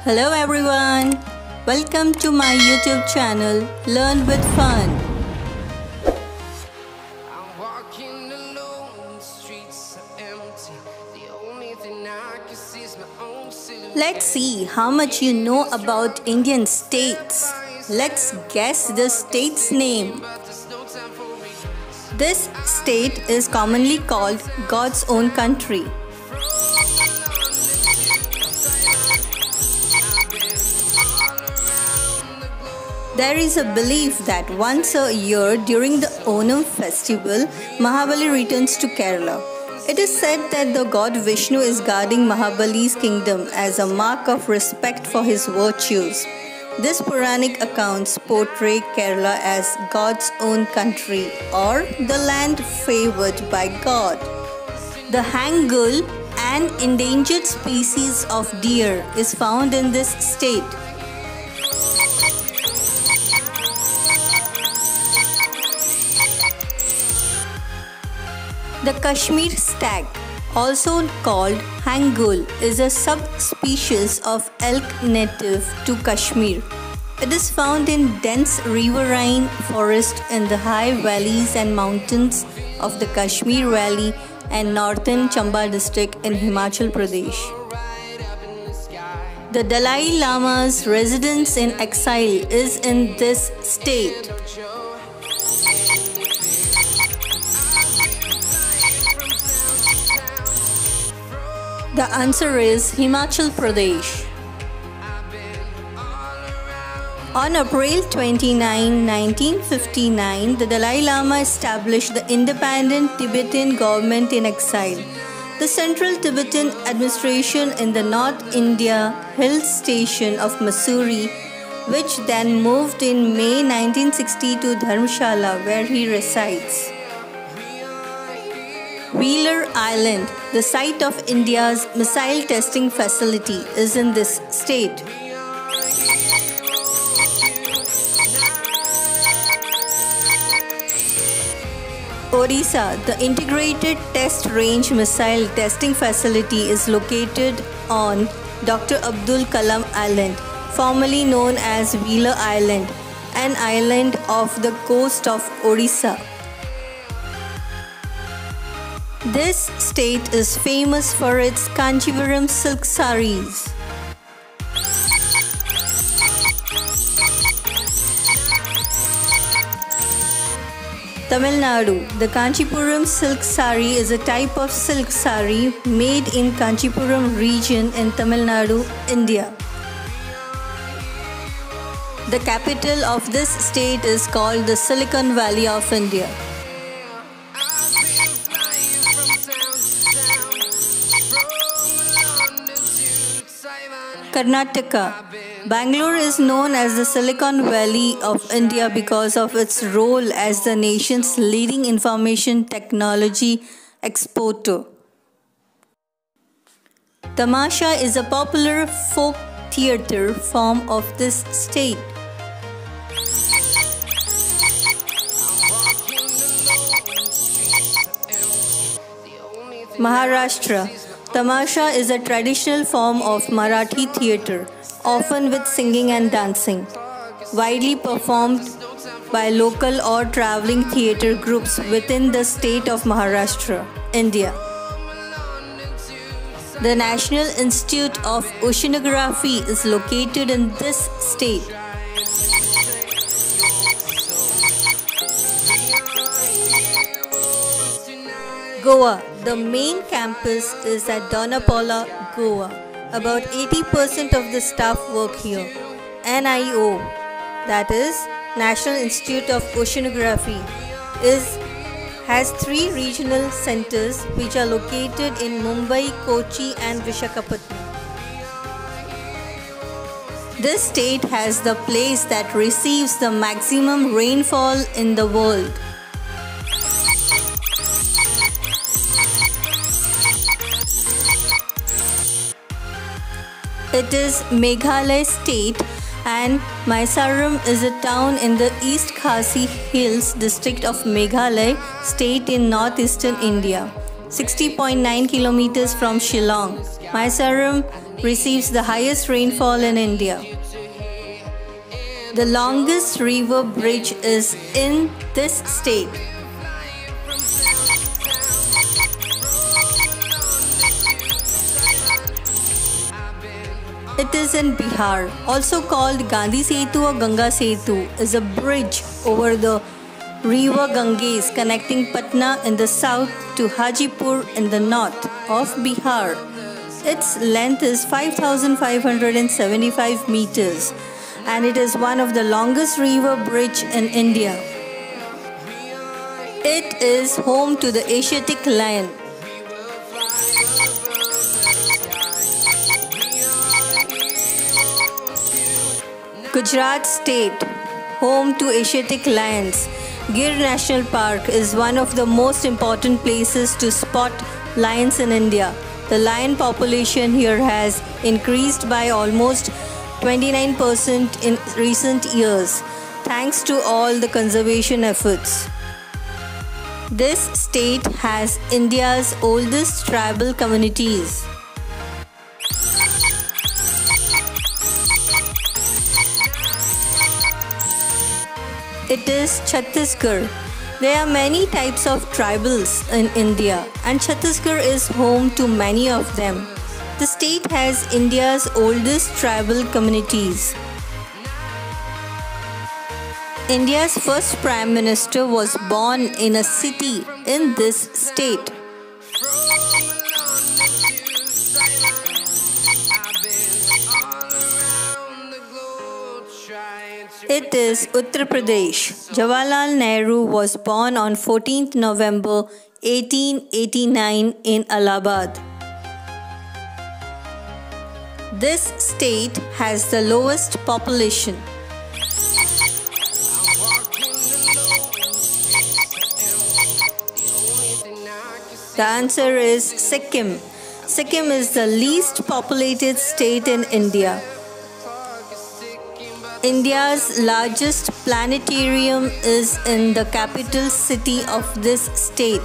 Hello everyone, welcome to my YouTube channel Learn with Fun. I'm walking alone, the streets are empty. The only thing I can see is my own silhouette. Let's see how much you know about Indian states. Let's guess the state's name. But there's no time for regrets. This state is commonly called God's own country. There is a belief that once a year during the Onam festival, Mahabali returns to Kerala. It is said that the god Vishnu is guarding Mahabali's kingdom as a mark of respect for his virtues. This Puranic accounts portray Kerala as God's own country or the land favored by God. The hangul, an endangered species of deer, is found in this state. The Kashmir stag, also called hangul, is a subspecies of elk native to Kashmir. It is found in dense riverine forest in the high valleys and mountains of the Kashmir Valley and northern Chamba district in Himachal Pradesh. The Dalai Lama's residence in exile is in this state. The answer is Himachal Pradesh. On April 29, 1959, the Dalai Lama established the independent Tibetan government in exile. The Central Tibetan administration in the North India hill station of Mussoorie, which then moved in May 1960 to Dharamshala, where he resides. Wheeler Island, the site of India's missile testing facility, is in this state. Odisha, the Integrated Test Range Missile Testing Facility, is located on Dr. Abdul Kalam Island, formerly known as Wheeler Island, an island off the coast of Odisha. This state is famous for its Kanchipuram silk sarees. Tamil Nadu. The Kanchipuram silk saree is a type of silk saree made in Kanchipuram region in Tamil Nadu, India. The capital of this state is called the Silicon Valley of India. Karnataka. Bangalore is known as the Silicon Valley of India because of its role as the nation's leading information technology exporter. Tamasha is a popular folk theatre form of this state. Maharashtra. Tamasha is a traditional form of Marathi theatre, often with singing and dancing, widely performed by local or travelling theatre groups within the state of Maharashtra, India. The National Institute of Oceanography is located in this state. Goa. The main campus is at Donapaula, Goa. About 80% of the staff work here. NIO, that is National Institute of Oceanography, has 3 regional centers which are located in Mumbai, Kochi and Visakhapatnam. This state has the place that receives the maximum rainfall in the world. It is Meghalaya state and Mysoorum is a town in the East Khasi Hills district of Meghalaya state in northeastern India, 60.9 kilometers from Shillong. Mysoorum receives the highest rainfall in India. The longest river bridge is in this state. It is in Bihar, also called Gandhi Setu or Ganga Setu, is a bridge over the river Ganges connecting Patna in the south to Hajipur in the north of Bihar. Its length is 5,575 meters and it is one of the longest river bridge in India. It is home to the Asiatic lion. Gujarat state, home to Asiatic lions. Gir National Park is one of the most important places to spot lions in India. The lion population here has increased by almost 29% in recent years, thanks to all the conservation efforts. This state has India's oldest tribal communities. It is Chhattisgarh. There are many types of tribals in India and Chhattisgarh is home to many of them. The state has India's oldest tribal communities. India's first Prime Minister was born in a city in this state. It is Uttar Pradesh. Jawaharlal Nehru was born on 14th November 1889 in Allahabad. This state has the lowest population. The answer is Sikkim. Sikkim is the least populated state in India. India's largest planetarium is in the capital city of this state.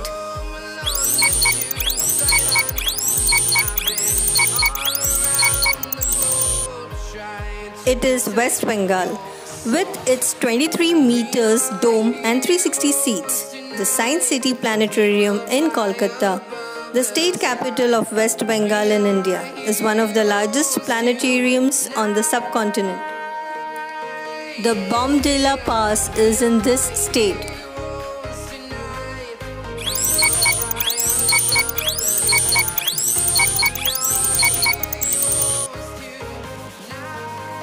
It is West Bengal. With its 23 meters dome and 360 seats, the Science City Planetarium in Kolkata, the state capital of West Bengal in India, is one of the largest planetariums on the subcontinent. The Bombdila Pass is in this state.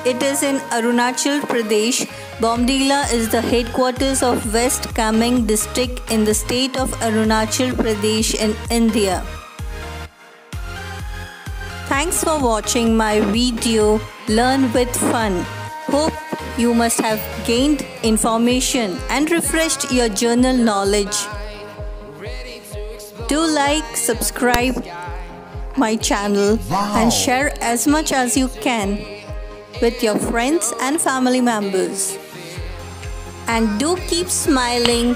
It is in Arunachal Pradesh. Bombdila is the headquarters of West Kameng district in the state of Arunachal Pradesh in India. Thanks for watching my video Learn with Fun. Hope you must have gained information and refreshed your journal knowledge. Do like, subscribe my channel and share as much as you can with your friends and family members. And do keep smiling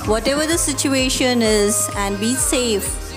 whatever the situation is and be safe.